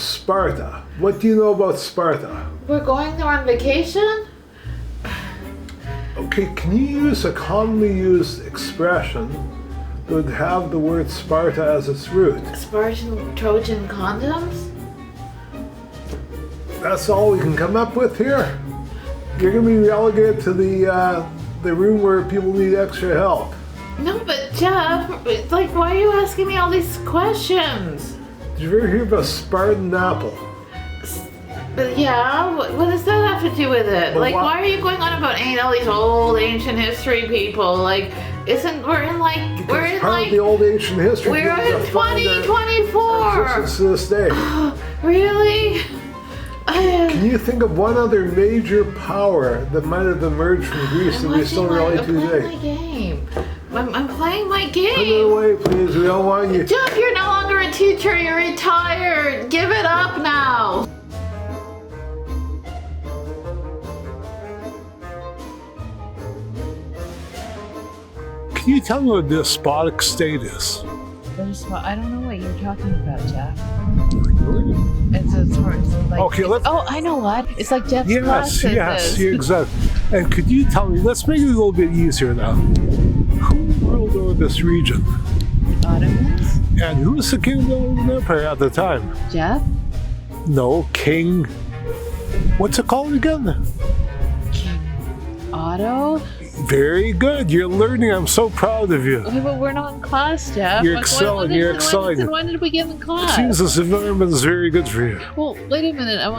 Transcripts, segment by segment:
Sparta. What do you know about Sparta? We're going there on vacation? Okay, can you use a commonly used expression that would have the word Sparta as its root? Spartan Trojan condoms? That's all we can come up with here? You're going to be relegated to the room where people need extra help. No, but Jeff, like, why are you asking me all these questions? Did you ever hear of a Spartan apple? But yeah, what does that have to do with it? But like, why are you going on about all these old ancient history people? Like, we're in the old ancient history. We're in 2024. Existence to this day. Really? Can you think of one other major power that might have emerged from Greece that we still relate to today? I'm playing my game. I'm playing my game. Put it away, please. We don't want you. Jeff, you're no longer a teacher. You're retired. Give it up now. Can you tell me what a despotic state is? I don't know what you're talking about, Jeff. Really? It's sort of like. Okay, let's. Oh, I know what. It's like Jeff's classes. Yes, exactly. And could you tell me? Let's make it a little bit easier now. Who ruled over this region? Ottomans. And who was the king of the Roman Empire at the time? Jeff. No, king. What's it called again? King Otto. Very good. You're learning. I'm so proud of you. Okay, but we're not in class, Jeff. You're excelling. You're excelling. When did we get in class? It seems this environment is very good for you. Well, wait a minute. Am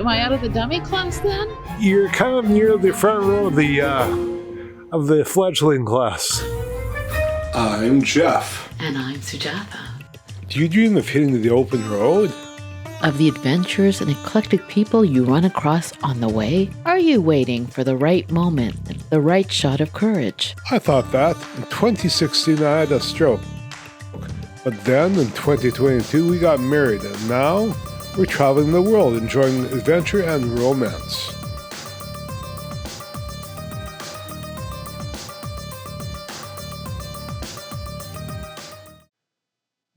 I out of the dummy class then? You're kind of near the front row of the fledgling class. I'm Jeff. And I'm Sujata. Do you dream of hitting the open road? Of the adventurous and eclectic people you run across on the way? Are you waiting for the right moment, the right shot of courage? I thought that. In 2016 I had a stroke. But then in 2022 we got married, and now we're traveling the world enjoying adventure and romance.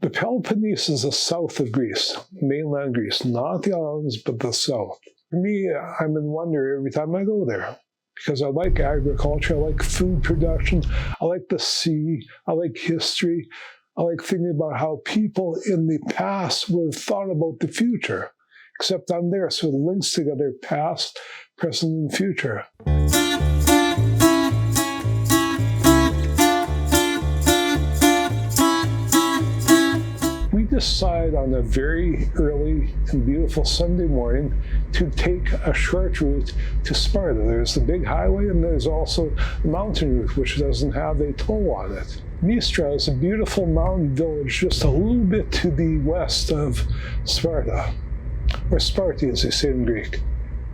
The Peloponnese is the south of Greece, mainland Greece, not the islands, but the south. For me, I'm in wonder every time I go there, because I like agriculture, I like food production, I like the sea, I like history, I like thinking about how people in the past would have thought about the future, except I'm there, so it links together past, present, and future. Decide on a very early and beautiful Sunday morning to take a short route to Sparta. There's the big highway, and there's also the mountain route, which doesn't have a toll on it. Mystras is a beautiful mountain village just a little bit to the west of Sparta, or Sparti as they say in Greek.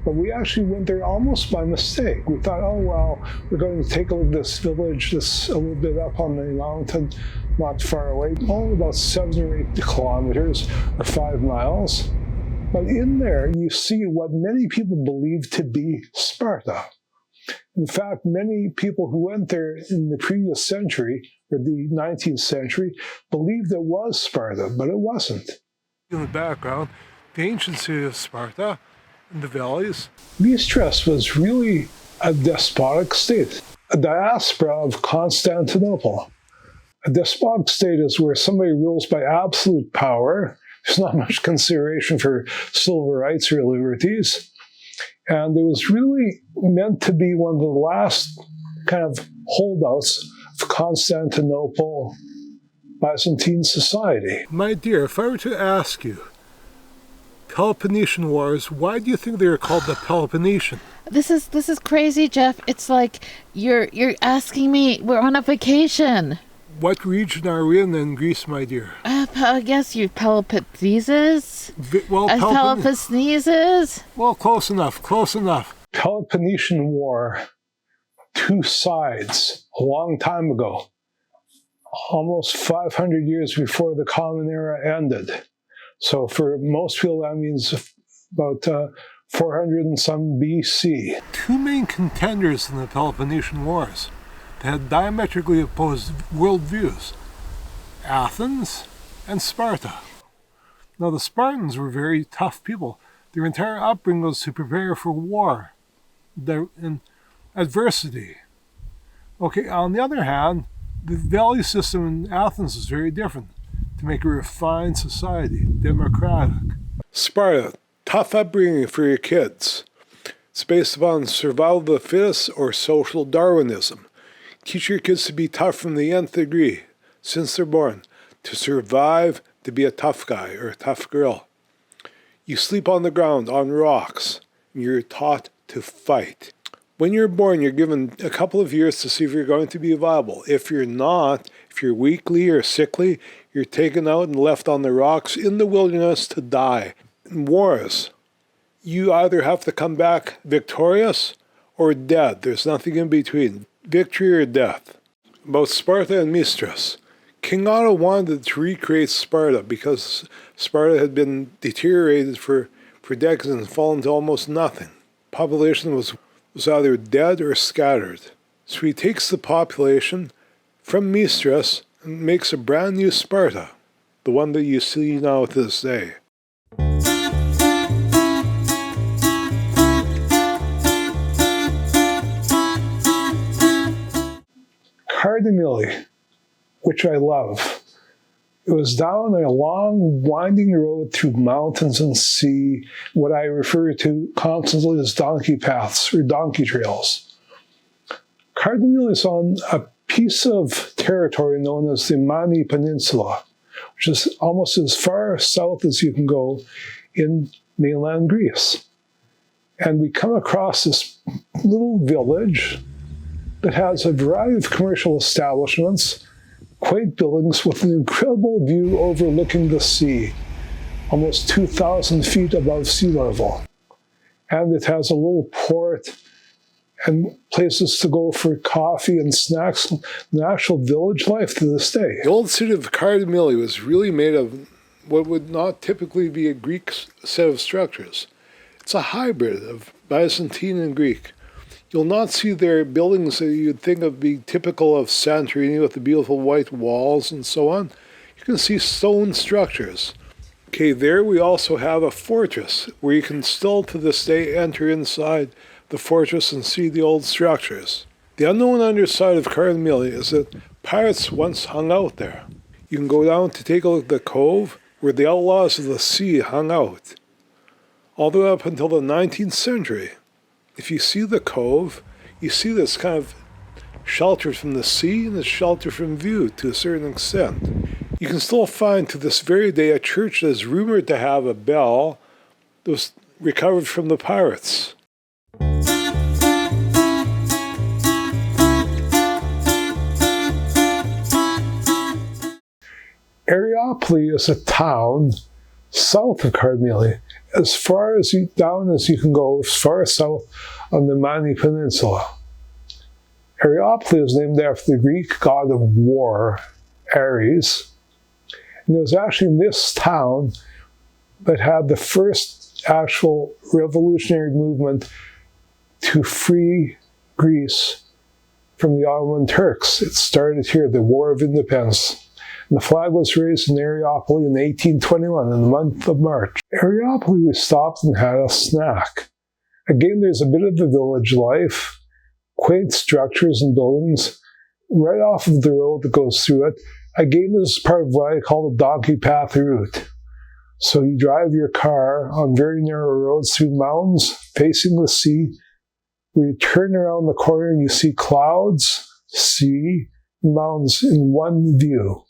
But we actually went there almost by mistake. We thought, oh, well, we're going to take a look at this village that's a little bit up on the mountain, not far away, only about 7 or 8 kilometers or 5 miles. But in there, you see what many people believe to be Sparta. In fact, many people who went there in the previous century, or the 19th century, believed it was Sparta, but it wasn't. In the background, the ancient city of Sparta, in the valleys. Mystras was really a despotic state, a diaspora of Constantinople. A despotic state is where somebody rules by absolute power. There's not much consideration for civil rights or liberties. And it was really meant to be one of the last kind of holdouts of Constantinople Byzantine society. My dear, if I were to ask you, Peloponnesian Wars, why do you think they were called the Peloponnesian? This is crazy, Jeff. It's like you're asking me. We're on a vacation. What region are we in Greece, my dear? I guess you Peloponneses? Peloponneses? Well, close enough, close enough. Peloponnesian War, 2 sides, a long time ago, almost 500 years before the Common Era ended. So for most people, that means about 400 and some BC. 2 main contenders in the Peloponnesian Wars. They had diametrically opposed worldviews, Athens and Sparta. Now, the Spartans were very tough people. Their entire upbringing was to prepare for war and adversity. Okay, on the other hand, the value system in Athens was very different, to make a refined society, democratic. Sparta, tough upbringing for your kids. It's based upon survival of the fittest or social Darwinism. Teach your kids to be tough from the nth degree, since they're born, to survive, to be a tough guy or a tough girl. You sleep on the ground, on rocks, and you're taught to fight. When you're born, you're given a couple of years to see if you're going to be viable. If you're not, if you're weakly or sickly, you're taken out and left on the rocks in the wilderness to die. In wars, you either have to come back victorious or dead. There's nothing in between. Victory or death. About Sparta and Mystras. King Otto wanted to recreate Sparta because Sparta had been deteriorated for decades and fallen to almost nothing. Population was either dead or scattered. So he takes the population from Mystras and makes a brand new Sparta, the one that you see now to this day. Kardamyli, which I love. It was down a long, winding road through mountains and sea, what I refer to constantly as donkey paths or donkey trails. Kardamyli is on a piece of territory known as the Peninsula, which is almost as far south as you can go in mainland Greece. And we come across this little village that has a variety of commercial establishments, quaint buildings with an incredible view overlooking the sea, almost 2,000 feet above sea level. And it has a little port and places to go for coffee and snacks, and actual village life to this day. The old city of Kardamyli was really made of what would not typically be a Greek set of structures. It's a hybrid of Byzantine and Greek. You'll not see their buildings that you'd think of being typical of Santorini with the beautiful white walls and so on. You can see stone structures. Okay, there we also have a fortress where you can still to this day enter inside the fortress and see the old structures. The unknown underside of Kardamyli is that pirates once hung out there. You can go down to take a look at the cove where the outlaws of the sea hung out, all the way up until the 19th century. If you see the cove, you see this kind of sheltered from the sea and it's sheltered from view to a certain extent. You can still find to this very day a church that is rumored to have a bell that was recovered from the pirates. Areopoli is a town south of Kardamyli, as far as down as you can go, as far south on the Mani Peninsula. Areopoli is named after the Greek god of war, Ares. And it was actually this town that had the first actual revolutionary movement to free Greece from the Ottoman Turks. It started here, the War of Independence. And the flag was raised in Areopoli in 1821, in the month of March. Areopoli, we stopped and had a snack. Again, there's a bit of the village life, quaint structures and buildings, right off of the road that goes through it. Again, this is part of what I call the donkey path route. So you drive your car on very narrow roads through mountains, facing the sea. When you turn around the corner, you see clouds, sea, and mountains in one view.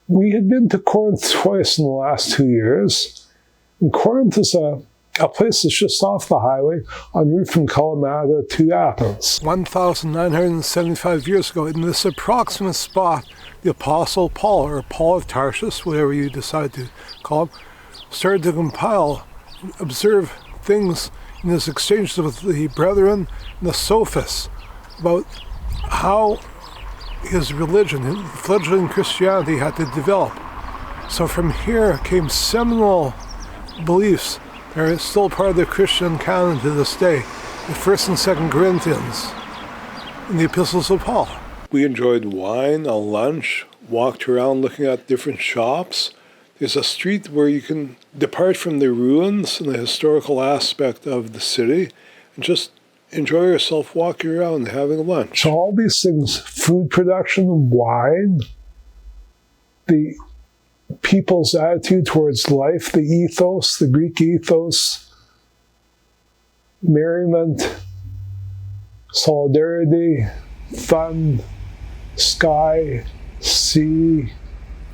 We had been to Corinth twice in the last 2 years. And Corinth is a place that's just off the highway en route from Kalamata to Athens. 1,975 years ago, in this approximate spot, the Apostle Paul, or Paul of Tarsus, whatever you decide to call him, started to compile, observe things in his exchanges with the brethren and the sophists about how his religion, his fledgling Christianity, had to develop. So from here came seminal beliefs that are still part of the Christian canon to this day, the 1st and 2nd Corinthians, in the epistles of Paul. We enjoyed wine, a lunch, walked around looking at different shops. There's a street where you can depart from the ruins and the historical aspect of the city and just enjoy yourself walking around and having lunch. So all these things, food production, wine, the people's attitude towards life, the ethos, the Greek ethos, merriment, solidarity, fun, sky, sea.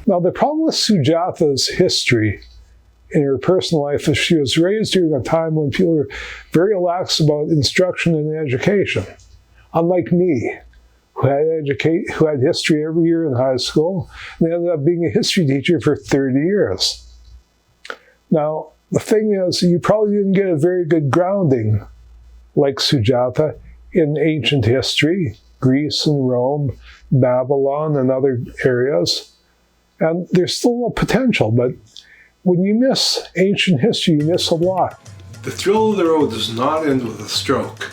Now, the problem with Sujata's history in her personal life is she was raised during a time when people were very lax about instruction and education. Unlike me, who had history every year in high school, and ended up being a history teacher for 30 years. Now, the thing is, you probably didn't get a very good grounding, like Sujata, in ancient history, Greece and Rome, Babylon and other areas. And there's still a potential, but when you miss ancient history, you miss a lot. The thrill of the road does not end with a stroke.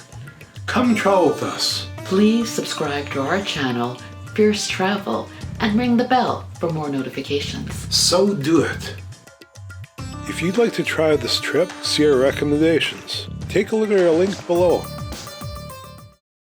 Come travel with us. Please subscribe to our channel, Fierce Travel, and ring the bell for more notifications. So do it. If you'd like to try this trip, see our recommendations. Take a look at our link below.